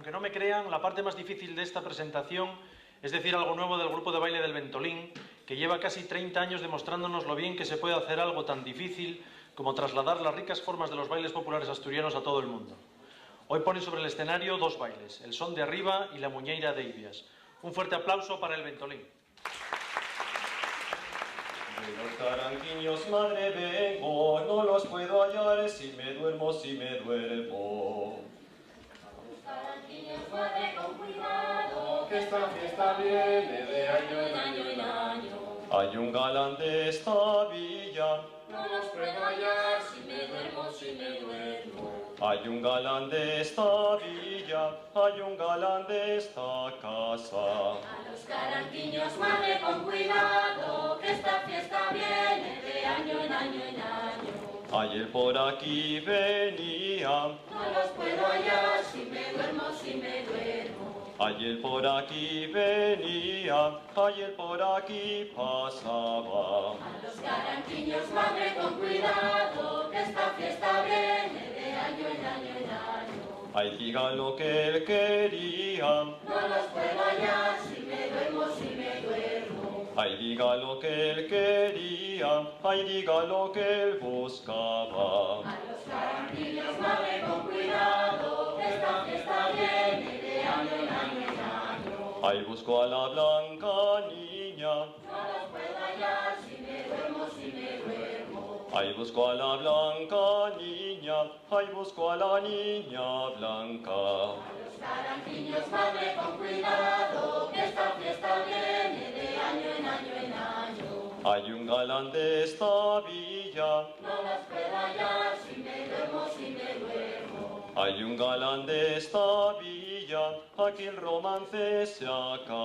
Aunque no me crean, la parte más difícil de esta presentación es decir algo nuevo del grupo de baile del Ventolín, que lleva casi 30 años demostrándonos lo bien que se puede hacer algo tan difícil como trasladar las ricas formas de los bailes populares asturianos a todo el mundo. Hoy ponen sobre el escenario dos bailes, el son de arriba y la muñeira de Ibias. Un fuerte aplauso para el Ventolín. De los caranquiños, madre, vengo, no los puedo hallar, si me duermo, si me duermo. Los caranquiños, madre, con cuidado, Que esta fiesta viene de año en año en año. Hay un galán de esta villa, no los puedo hallar, si me duermo, si me duermo. hay un galán de esta villa, hay un galán de esta casa. A los caranquiños, madre, con cuidado, que esta fiesta viene de año en año en año. Ayer por aquí venía, No los puedo hallar, si me duermo, si me duermo. ayer por aquí venía, ayer por aquí pasaba. A los caranquiños, madre, con cuidado, que esta fiesta viene de año en año en año. Ay, diga lo que él quería, No los puedo hallar, si me duermo, si me duermo. ay, diga lo que él quería, ay, diga lo que él buscaba. A los caranquiños, madre, con cuidado, que esta fiesta viene de año en año en año. Ay, busco a la blanca niña, No los puedo hallar, si me duermo, si me duermo. ay, busco a la blanca niña, ay, busco a la niña blanca. A los caranquiños, madre, con cuidado, que esta fiesta viene de año en año en año. Hay un galán de esta villa, No los puedo hallar, si me duermo, si me duermo. hay un galán de esta villa, aquí el romance se acaba.